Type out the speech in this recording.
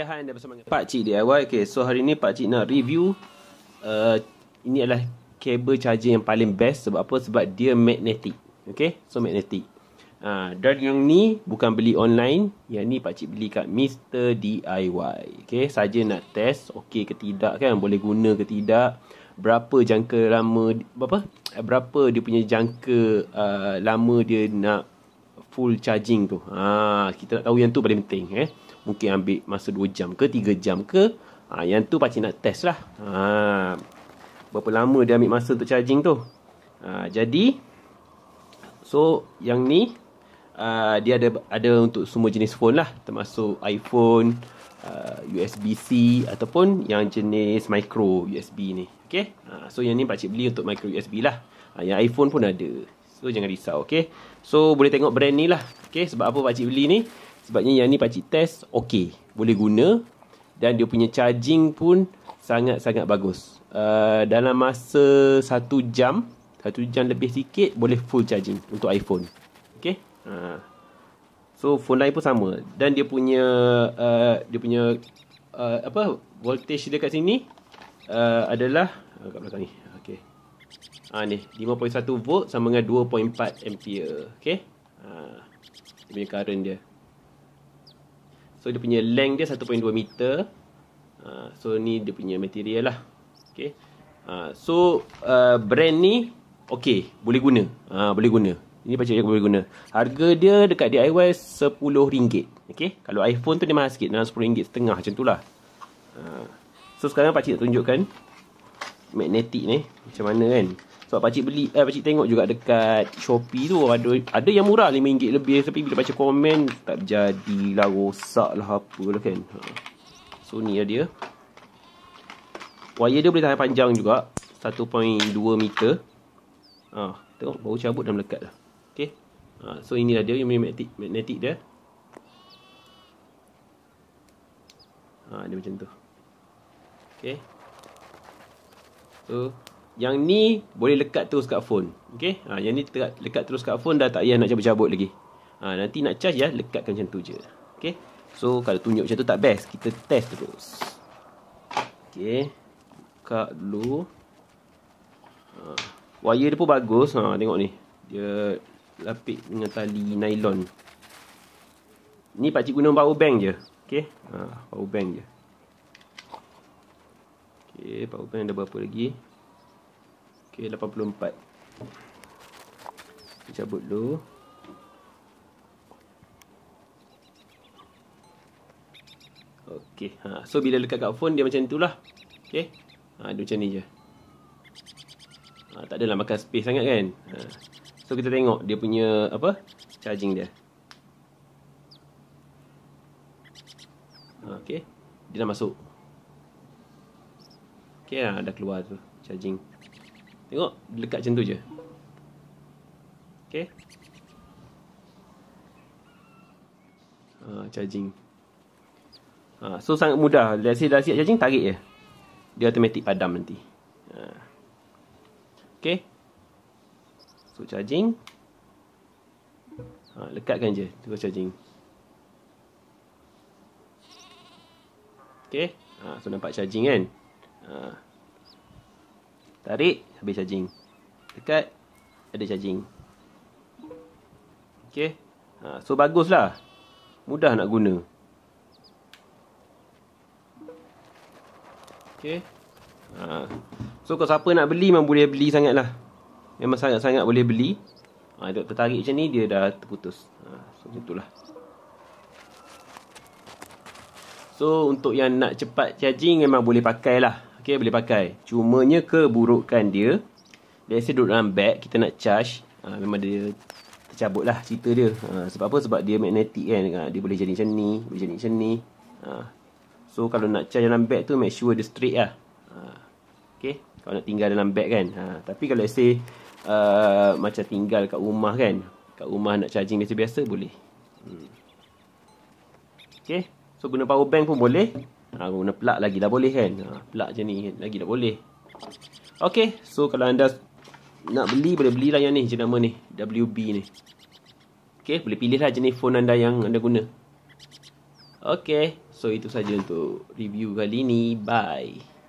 Okay, hai anda bersama Pakcik DIY. Okay, so hari ni Pakcik nak review ini adalah kabel charger yang paling best. Sebab apa? Sebab dia magnetic. Okay, so magnetic. Dan yang ni bukan beli online. Yang ni Pakcik beli kat Mr. DIY. Okay, saja nak test okay ke tidak kan, boleh guna ke tidak, berapa jangka lama, berapa dia punya jangka lama dia nak full charging tu. Kita nak tahu yang tu paling penting. Mungkin ambil masa 2 jam ke 3 jam ke. Yang tu Pakcik nak test lah. Berapa lama dia ambil masa untuk charging tu. Jadi so yang ni dia ada untuk semua jenis phone lah, termasuk iPhone, USB-C ataupun yang jenis micro USB ni. Okay, so yang ni Pakcik beli untuk micro USB lah. Yang iPhone pun ada. So jangan risau. Okay, so boleh tengok brand ni lah. Okay, sebab apa Pakcik beli ni? Sebabnya yang ni Pakcik test okay, boleh guna. Dan dia punya charging pun sangat-sangat bagus. Dalam masa 1 jam lebih sikit boleh full charging untuk iPhone. Okay, so phone lain pun sama. Dan dia punya voltage dia kat sini adalah kat belakang ni. Okay, ni 5.1 volt sama dengan 2.4 ampere. Okay, dia punya current dia. So dia punya length dia 1.2 meter. So ni dia punya material lah. Okay, so brand ni okay, boleh guna. Boleh guna. Ini Pakcik cakap boleh guna. Harga dia dekat DIY RM10. Okay, kalau iPhone tu dia mahal sikit, dalam RM10.5 macam tu lah. So sekarang Pakcik nak tunjukkan magnetic ni macam mana kan. Sebab Pakcik tengok juga dekat Shopee tu ada yang murah RM5 lebih. Tapi bila baca komen tak jadilah, rosak lah apalah kan. So ni lah dia. Wire dia boleh tahan panjang juga, 1.2 meter. Tengok baru cabut dah melekat dah. Okay, so inilah dia yang magnetic dia. Dia macam tu. Okay, so yang ni boleh lekat terus kat phone. Okay, yang ni lekat terus kat phone, dah tak payah nak cabut-cabut lagi. Nanti nak charge ya, lekatkan macam tu je. Okay, so kalau tunjuk macam tu tak best, kita test terus. Okay, buka dulu. Wire dia pun bagus. Tengok ni, dia lapik dengan tali nylon. Ni Pakcik guna power bank je. Okay, power bank je. Okay, power bank ada berapa lagi? Okay, 84. Kita cabut dulu. Okay, so bila lekat kat phone dia macam itulah. Okay, dia macam ni je. Tak adalah makan space sangat kan. So kita tengok dia punya charging dia. Okay, dia dah masuk. Okay, dah keluar tu charging. Tengok, dekat macam tu je. Okay, charging. So sangat mudah. Dah siap charging, tarik je, dia automatic padam nanti. Okay, so charging, lekatkan je, terus charging. Okay, so nampak charging kan. Tarik, habis charging. Dekat, ada charging. Okay, so baguslah, mudah nak guna. Okay, so kalau siapa nak beli memang boleh beli sangat lah. Memang sangat-sangat boleh beli. Dia tertarik macam ni, dia dah terputus. So macam tu lah. So untuk yang nak cepat charging memang boleh pakai lah. Okay, boleh pakai. Cumanya keburukan dia, let's say duduk dalam beg, kita nak charge, memang dia tercabut lah cerita dia. Sebab apa? Sebab dia magnetic kan. Dia boleh jadi macam ni, boleh jadi macam ni. So kalau nak charge dalam beg tu, make sure dia straight lah. Okay, kalau nak tinggal dalam beg kan. Tapi kalau let's say macam tinggal kat rumah kan, kat rumah nak charging biasa-biasa, boleh. Okay, so guna power bank pun boleh. Guna plug lagi dah boleh kan. Plug macam ni lagi dah boleh. Okay, so kalau anda nak beli, boleh belilah yang ni, jenama ni, WB ni. Okay, boleh pilih lah jenis phone anda yang anda guna. Okay, So itu saja untuk review kali ni. Bye.